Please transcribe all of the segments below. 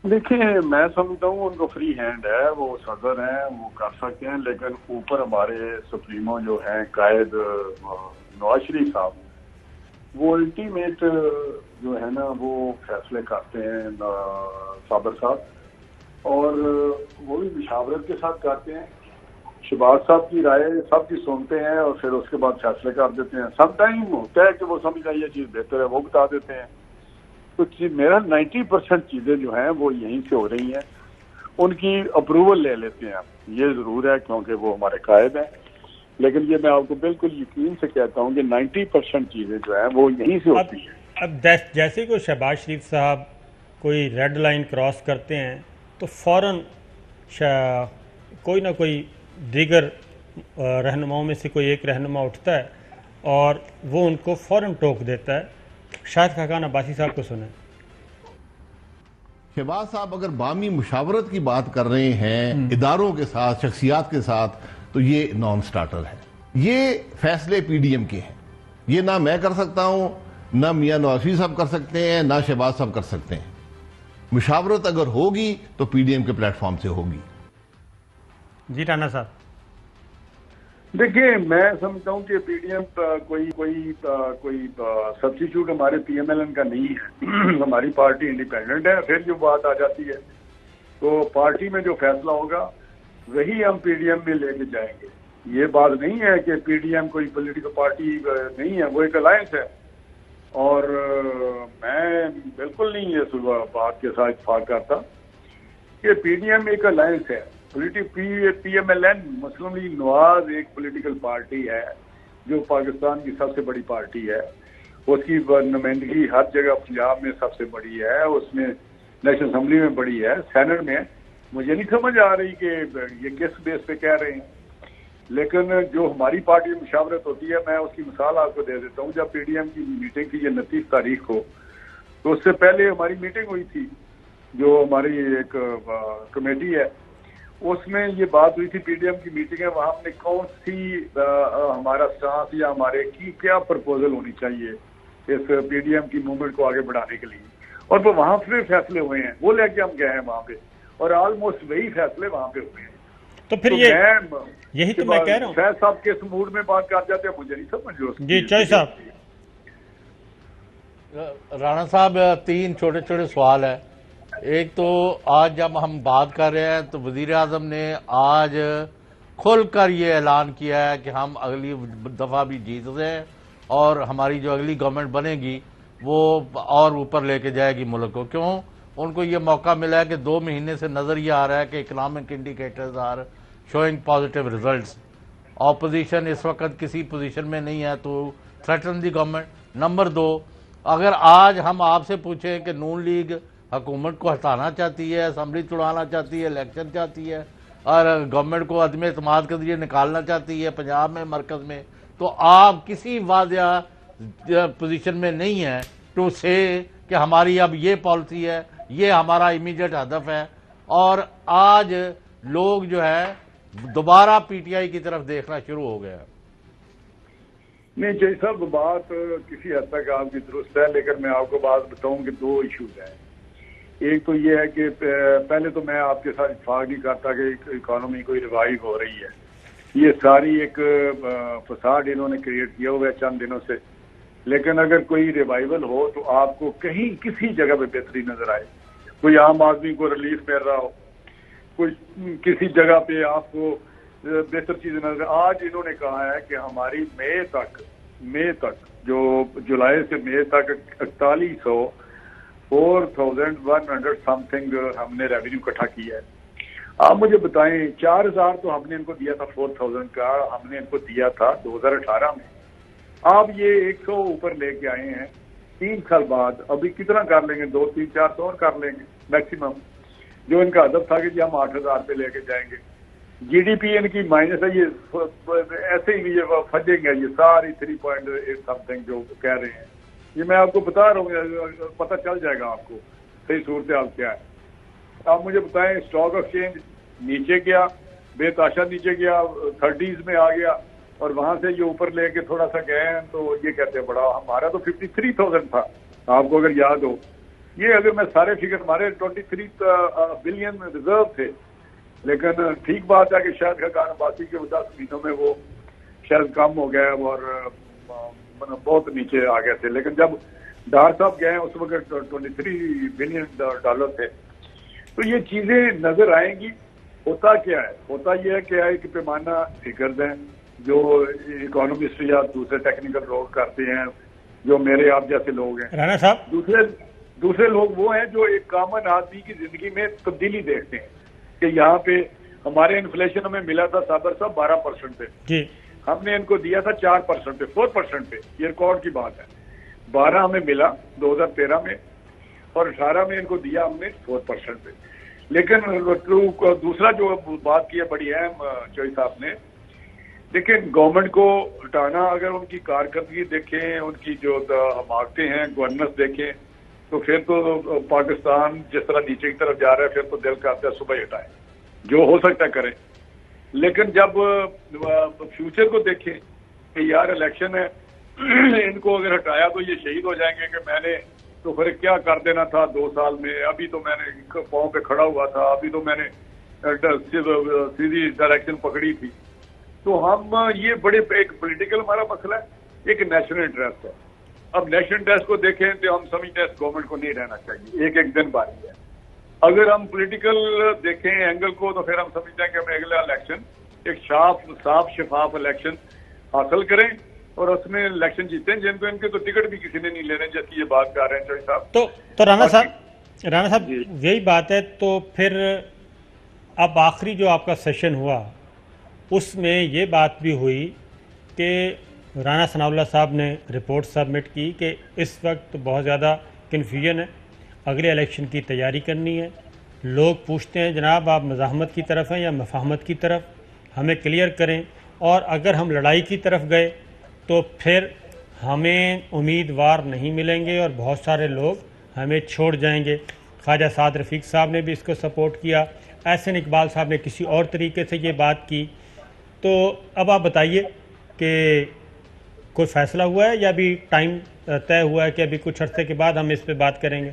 देखिए, मैं समझता हूँ उनको फ्री हैंड है, वो सदर हैं, वो कर सकते हैं, लेकिन ऊपर हमारे सुप्रीमो जो हैं कायद नवाज शरीफ साहब, वो अल्टीमेट जो है ना वो फैसले करते हैं साबर साहब, और वो भी मुशावरत के साथ करते हैं। शहबाज साहब की राय सबकी सुनते हैं और फिर उसके बाद फैसले कर देते हैं। सम टाइम होता है कि वो समझ आइए चीज़ बेहतर है, वो बता देते हैं। तो मेरा 90% चीज़ें जो हैं वो यहीं से हो रही हैं, उनकी अप्रूवल ले लेते हैं। ये ज़रूर है क्योंकि वो हमारे कायद हैं, लेकिन ये मैं आपको बिल्कुल यकीन से कहता हूँ कि 90% चीज़ें जो हैं वो यहीं से अब होती हैं। अब जैसे कोई शहबाज शरीफ साहब कोई रेड लाइन क्रॉस करते हैं तो फ़ौरन कोई ना कोई दीगर रहनुमाओं में से कोई एक रहनुमा उठता है और वो उनको फ़ौरन टोक देता है। शाहिद खाकान अब्बासी साहब को सुने। शहबाज साहब अगर बामी मुशावरत की बात कर रहे हैं इदारों के साथ, शख्सियात के साथ, तो ये नॉन स्टार्टर है। ये फैसले पीडीएम के हैं। ये ना मैं कर सकता हूं, ना मियां नवाज साहब कर सकते हैं, ना शहबाज साहब कर सकते हैं। मुशावरत अगर होगी तो पीडीएम के प्लेटफॉर्म से होगी। जी राना साहब। देखिए, मैं समझता हूँ कि पीडीएम कोई सब्स्टिट्यूट हमारे पीएमएलएन का नहीं है। हमारी पार्टी इंडिपेंडेंट है। फिर जो बात आ जाती है तो पार्टी में जो फैसला होगा वही हम पीडीएम में लेके जाएंगे। ये बात नहीं है कि पीडीएम कोई पॉलिटिकल पार्टी नहीं है, वो एक अलायंस है। और मैं बिल्कुल नहीं ये बात के साथ इत्तेफाक करता कि पीडीएम एक अलायंस है। पीएमएलएन मुस्लिम लीग नवाज एक पॉलिटिकल पार्टी है जो पाकिस्तान की सबसे बड़ी पार्टी है। उसकी नुमाइंदगी हर जगह पंजाब में सबसे बड़ी है, उसमें नेशनल असेंबली में बड़ी है, सेनेट में। मुझे नहीं समझ आ रही कि ये किस बेस पे कह रहे हैं। लेकिन जो हमारी पार्टी में मुशावरत होती है, मैं उसकी मिसाल आपको दे देता हूँ। जब पीडीएम की मीटिंग थी, ये 29 तारीख को, तो उससे पहले हमारी मीटिंग हुई थी, जो हमारी एक कमेटी है, उसमें ये बात हुई थी। पीडीएम की मीटिंग है, वहां हमने कौन सी हमारा स्टांस या हमारे की क्या प्रपोजल होनी चाहिए इस पीडीएम की मूवमेंट को आगे बढ़ाने के लिए, और वो वहां पे फैसले हुए हैं, वो लेके हम गए हैं वहां पे, और ऑलमोस्ट वही फैसले वहां पे हुए हैं। तो फिर यही तो मैं कह रहा हूँ। फैज साहब किस मूड में बात कर जाते हैं मुझे नहीं समझ। जी चौधरी साहब। राणा साहब, 3 छोटे छोटे सवाल है। एक तो आज जब हम बात कर रहे हैं तो वजीर आजम ने आज खुल कर ये ऐलान किया है कि हम अगली दफ़ा भी जीत रहे हैं और हमारी जो अगली गवर्नमेंट बनेगी वो और ऊपर लेके जाएगी मुल्क को। क्यों? उनको ये मौका मिला है कि 2 महीने से नज़र ये आ रहा है कि economic indicators are showing positive results. Opposition इस वक्त किसी पोजीशन में नहीं है तो थ्रेटन दी गवर्नमेंट। नंबर 2, अगर आज हम आपसे पूछें कि नून लीग हुकूमत को हटाना चाहती है, असम्बली तोड़ाना चाहती है, इलेक्शन चाहती है और गवर्नमेंट को अदम एतमाद के जरिए निकालना चाहती है पंजाब में, मरकज़ में, तो आप किसी वादिया पोजीशन में नहीं है टू से कि हमारी अब ये पॉलिसी है, ये हमारा इमीडिएट हदफ है। और आज लोग जो है दोबारा पीटीआई की तरफ देखना शुरू हो गया। नहीं जय साहब, बात किसी हद तक आपकी दुरुस्त है, लेकिन मैं आपको बात बताऊं कि 2 इश्यूज हैं। एक तो ये है कि पहले तो मैं आपके साथ इत्तेफाक नहीं करता कि इकोनॉमी कोई रिवाइव हो रही है। ये सारी एक फसाड इन्होंने क्रिएट किया हुआ है चंद दिनों से। लेकिन अगर कोई रिवाइवल हो तो आपको कहीं किसी जगह पे बेहतरी नजर आए, कोई आम आदमी को रिलीफ मिल रहा हो, कोई किसी जगह पे आपको बेहतर चीज नजर। आज इन्होंने कहा है कि हमारी मई तक जो जुलाई से मई तक 4100 समथिंग हमने रेवेन्यू इकट्ठा किया है। आप मुझे बताएं, 4000 तो हमने इनको दिया था, 4000 का हमने इनको दिया था 2018 में। आप ये 100 ऊपर लेके आए हैं 3 साल बाद। अभी कितना कर लेंगे? 2, 3, 400 और कर लेंगे मैक्सिमम। जो इनका हदफ था कि जी हम 8000 पे लेके जाएंगे। जीडीपी इनकी माइनस है, ये ऐसे ही ये फंसेंगे ये सारी 3.8 समथिंग जो कह रहे हैं। ये मैं आपको बता रहा हूँ, पता चल जाएगा आपको सही सूरत हाल क्या है। आप मुझे बताएं, स्टॉक एक्सचेंज नीचे गया, बेताशा नीचे गया, 30s में आ गया, और वहां से ये ऊपर लेके थोड़ा सा गए हैं तो ये कहते हैं बड़ा। हमारा तो 53,000 था, आपको अगर याद हो। یہ اگر میں سارے فگر ہمارے 23 بلین ریزرو تھے، لیکن ٹھیک بات ہے کہ شاید خاقان عباسی کے 10 مہینوں میں وہ شاید کم ہو گیا اور بہت نیچے آ گئے تھے، لیکن جب ڈار صاحب گئے اس وقت 23 بلین ڈالر تھے. تو یہ چیزیں نظر آئیں گی. ہوتا کیا ہے؟ ہوتا یہ ہے کہ ایک پیمانہ فگرز ہیں جو اکانومسٹ یا دوسرے ٹیکنیکل لوگ کرتے ہیں، جو میرے آپ جیسے لوگ ہیں. رانا صاحب، دوسرے لوگ وہ ہیں جو ایک کامن آدمی کی زندگی میں تبدیلی دیکھتے ہیں کہ یہاں پہ ہمارے انفلیشن ہمیں ملا تھا صابر صاحب 12% پہ، جی ہم نے ان کو دیا تھا 4% پہ، 4% پہ. یہ ریکارڈ کی بات ہے. 12 ہمیں ملا 2013 میں اور 18 میں ان کو دیا ہم نے 4% پہ. لیکن دوسرا جو بات کی ہے بڑی اہم چوئی صاحب نے، لیکن گورنمنٹ کو ہٹانا، اگر ان کی کارکردگی دیکھیں، ان کی جو حماقتیں ہیں، گورننس دیکھیں، تو پھر تو پاکستان جس طرح نیچے کی طرف جا رہا ہے، پھر تو دل کرتا ہے صبح ہی ہٹائیں، جو ہو سکتا ہے کریں. لیکن جب فیوچر کو دیکھیں کہ یار الیکشن ہے، ان کو اگر ہٹایا تو یہ شہید ہو جائیں گے کہ میں نے تو پھر کیا کر دینا تھا 2 سال میں، ابھی تو میں نے پاؤں پہ کھڑا ہوا تھا، ابھی تو میں نے سیدھی ڈائریکشن پکڑی تھی. تو ہم یہ بڑے ایک پولیٹیکل ہمارا مسئلہ ہے، ایک نیشنل انٹرسٹ ہے. اب نیشنل انٹرسٹ کو دیکھیں تو ہم سمجھتے ہیں گورنمنٹ کو نہیں رہنا چاہیے، ایک دن باری ہے. اگر ہم پولیٹیکل دیکھیں اینگل کو تو پھر ہم سمجھتے ہیں کہ ہم اگلا الیکشن ایک صاف شفاف الیکشن حاصل کریں اور اس میں الیکشن جیتیں، جن کو ان کے تو ٹکٹ بھی کسی نے نہیں لینے، جیسی یہ بات کر رہے ہیں چوئی صاحب. تو رانا صاحب یہی بات ہے. تو پھر اب آخری جو آپ کا سیشن ہوا اس میں یہ بات بھی ہوئی کہ رانا ثناء اللہ صاحب نے رپورٹ سبمٹ کی کہ اس وقت بہت زیادہ کنفیوژن ہے، اگلے الیکشن کی تیاری کرنی ہے. لوگ پوچھتے ہیں جناب آپ مزاحمت کی طرف ہیں یا مفاہمت کی طرف، ہمیں کلیئر کریں. اور اگر ہم لڑائی کی طرف گئے تو پھر ہمیں امیدوار نہیں ملیں گے اور بہت سارے لوگ ہمیں چھوڑ جائیں گے. خواجہ سعد رفیق صاحب نے بھی اس کو سپورٹ کیا، احسن اقبال صاحب نے کسی اور طریقے سے یہ بات کی. تو اب آپ بتائیے کہ کوئی فیصلہ ہوا ہے یا ابھی ٹائم طے ہوا ہے کہ ابھی کچھ عرصے کے بعد ہم اس پہ بات کریں گے؟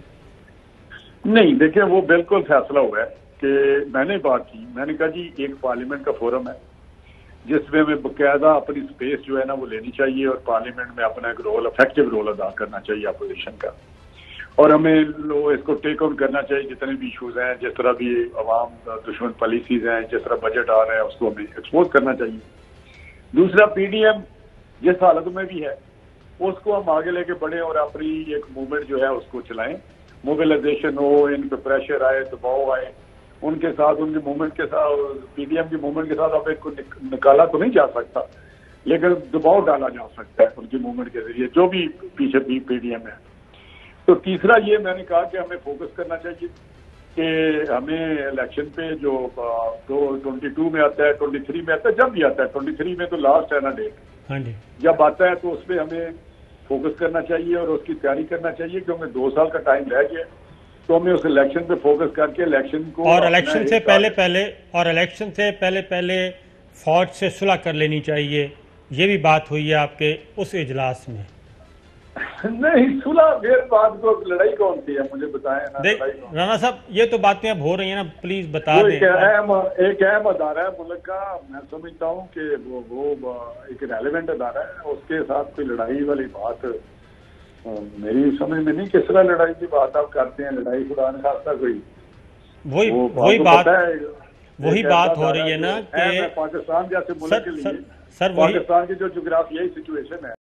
نہیں دیکھیں، وہ بالکل فیصلہ ہوا ہے کہ میں نے بات کی، میں نے کہا جی ایک پارلیمنٹ کا فورم ہے جس میں باقاعدہ اپنی سپیس جو ہے نا وہ لینی چاہیے اور پارلیمنٹ میں اپنا ایک رول، افیکٹو رول ادا کرنا چاہیے اپوزیشن کا، اور ہمیں اس کو ٹیک آن کرنا چاہیے. جتنے بھی ایشوز ہیں، جس طرح بھی عوام دشمن پالیسیز ہیں، جس طرح بجٹ آ رہا ہے، اس کو ہمیں ایکسپوز کرنا چاہیے. دوسرا پی ڈی ایم جس حالت میں بھی ہے اس کو ہم آگے لے کے بڑھیں اور اپنی ایک موومنٹ جو ہے اس کو چلائیں، موبلائزیشن ہو، ان پہ پریشر آئے، دباؤ آئے، ان کے ساتھ، ان کی موومنٹ کے ساتھ، پی ڈی ایم کی موومنٹ کے ساتھ اب ایک کو نکالا تو نہیں جا سکتا، لیکن دباؤ ڈالا جا سکتا ہے ان کی موومنٹ کے ذریعے جو بھی پیچھے پی ڈی ایم ہے. تو تیسرا یہ میں نے کہا کہ ہمیں فوکس کرنا چاہیے کہ ہمیں الیکشن پہ جو 22 میں آتا ہے، 23 میں آتا ہے، جب بھی آتا ہے 23 میں تو لاسٹ ہے نا ڈیٹ، جب آتا ہے تو اس پہ ہمیں فوکس کرنا چاہیے اور اس کی تیاری کرنا چاہیے کیونکہ 2 سال کا ٹائم رہ گیا، تو ہمیں اس الیکشن پہ فوکس کر کے الیکشن کو، اور الیکشن سے پہلے فوج سے صلح کر لینی چاہیے. یہ بھی بات ہوئی ہے آپ کے اس اجلاس میں؟ نہیں، صلح پھر بات کو، لڑائی کون سی ہے مجھے بتائیں نا. رانا صاحب یہ تو باتیں اب ہو رہی ہیں نا، پلیز بتا دیں. ایک اہم ادارہ ہے ملک کا، میں سمجھتا ہوں کہ وہ ایک ریلیونٹ ادارہ ہے، اس کے ساتھ کوئی لڑائی والی بات میری سمجھ میں نہیں. کس طرح لڑائی کی بات آپ کرتے ہیں؟ لڑائی خدا نہ خاصہ کوئی وہی بات ہو رہی ہے نا کہ پاکستان جیسے ملک کے لیے، پاکستان کی جو جغرافیائی سچویشن ہے